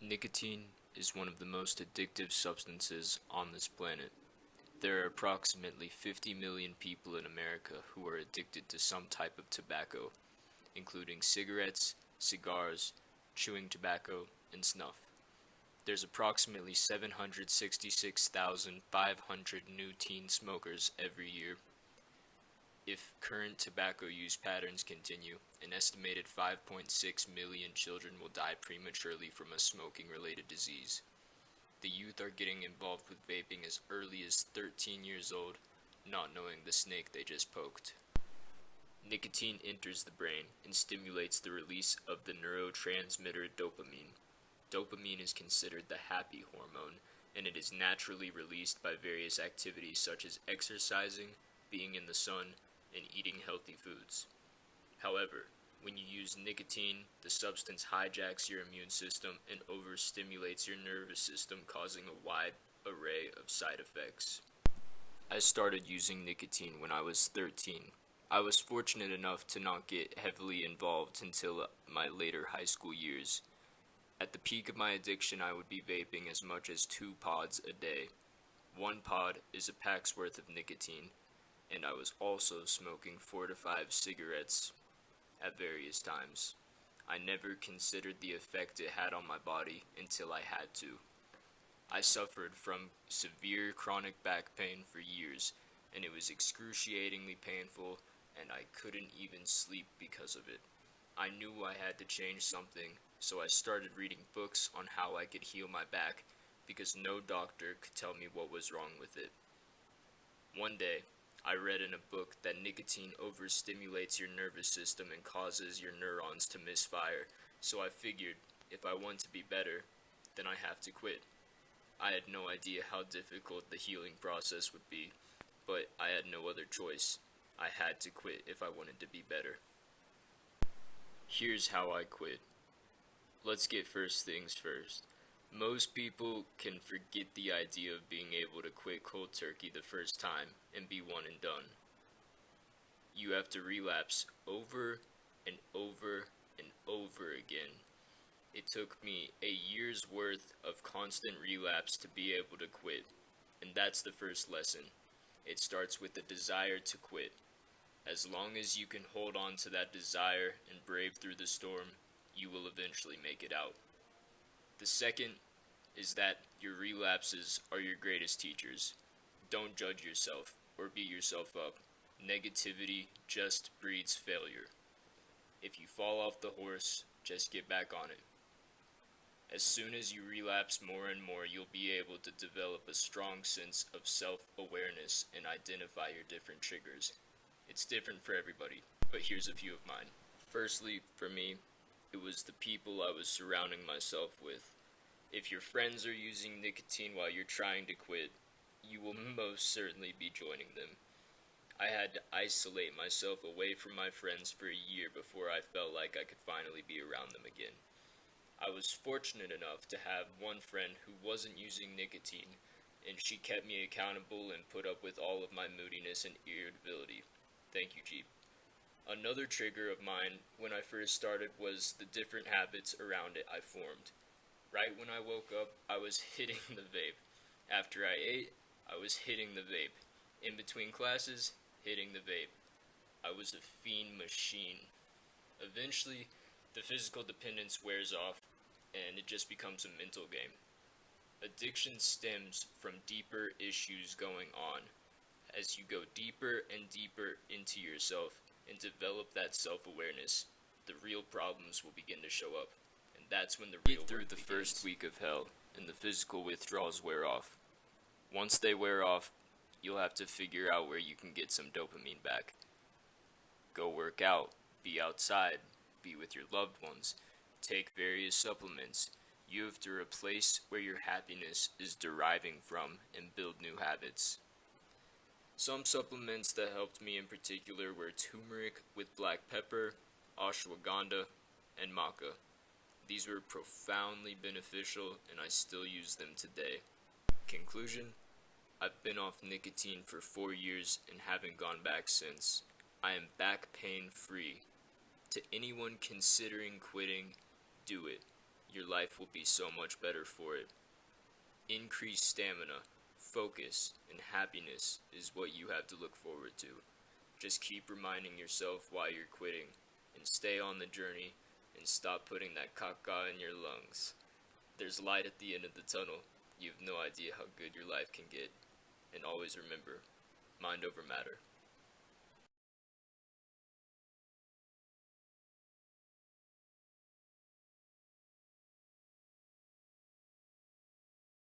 Nicotine is one of the most addictive substances on this planet. There are approximately 50 million people in America who are addicted to some type of tobacco, including cigarettes, cigars, chewing tobacco, and snuff. There's approximately 766,500 new teen smokers every year. If current tobacco use patterns continue, an estimated 5.6 million children will die prematurely from a smoking-related disease. The youth are getting involved with vaping as early as 13 years old, not knowing the snake they just poked. Nicotine enters the brain and stimulates the release of the neurotransmitter dopamine. Dopamine is considered the happy hormone, and it is naturally released by various activities such as exercising, being in the sun, and eating healthy foods. However, when you use nicotine, the substance hijacks your immune system and overstimulates your nervous system, causing a wide array of side effects. I started using nicotine when I was 13. I was fortunate enough to not get heavily involved until my later high school years. At the peak of my addiction, I would be vaping as much as 2 pods a day. 1 pod is a pack's worth of nicotine, and I was also smoking 4 to 5 cigarettes at various times. I never considered the effect it had on my body until I had to. I suffered from severe chronic back pain for years, and it was excruciatingly painful, and I couldn't even sleep because of it. I knew I had to change something, so I started reading books on how I could heal my back, because no doctor could tell me what was wrong with it. One day, I read in a book that nicotine overstimulates your nervous system and causes your neurons to misfire, so I figured if I want to be better, then I have to quit. I had no idea how difficult the healing process would be, but I had no other choice. I had to quit if I wanted to be better. Here's how I quit. Let's get first things first. Most people can forget the idea of being able to quit cold turkey the first time and be one and done. You have to relapse over and over and over again. It took me a year's worth of constant relapse to be able to quit, and that's the first lesson. It starts with the desire to quit. As long as you can hold on to that desire and brave through the storm, you will eventually make it out. The second is that your relapses are your greatest teachers. Don't judge yourself or beat yourself up. Negativity just breeds failure. If you fall off the horse, just get back on it. As soon as you relapse more and more, you'll be able to develop a strong sense of self-awareness and identify your different triggers. It's different for everybody, but here's a few of mine. Firstly, for me, it was the people I was surrounding myself with. If your friends are using nicotine while you're trying to quit, you will most certainly be joining them. I had to isolate myself away from my friends for a year before I felt like I could finally be around them again. I was fortunate enough to have one friend who wasn't using nicotine, and she kept me accountable and put up with all of my moodiness and irritability. Thank you, Jeep. Another trigger of mine when I first started was the different habits around it I formed. Right when I woke up, I was hitting the vape. After I ate, I was hitting the vape. In between classes, hitting the vape. I was a fiend machine. Eventually, the physical dependence wears off, and it just becomes a mental game. Addiction stems from deeper issues going on. As you go deeper and deeper into yourself and develop that self-awareness, the real problems will begin to show up. And that's when the real through the first week of hell, and the physical withdrawals wear off. Once they wear off, you'll have to figure out where you can get some dopamine back. Go work out, be outside, be with your loved ones, take various supplements. You have to replace where your happiness is deriving from and build new habits. Some supplements that helped me in particular were turmeric with black pepper, ashwagandha, and maca. These were profoundly beneficial, and I still use them today. Conclusion: I've been off nicotine for 4 years and haven't gone back since. I am back pain free. To anyone considering quitting, do it. your life will be so much better for it. Increased stamina, focus, and happiness is what you have to look forward to. Just keep reminding yourself why you're quitting, and stay on the journey, and stop putting that caca in your lungs. There's light at the end of the tunnel. You have no idea how good your life can get. And always remember, mind over matter.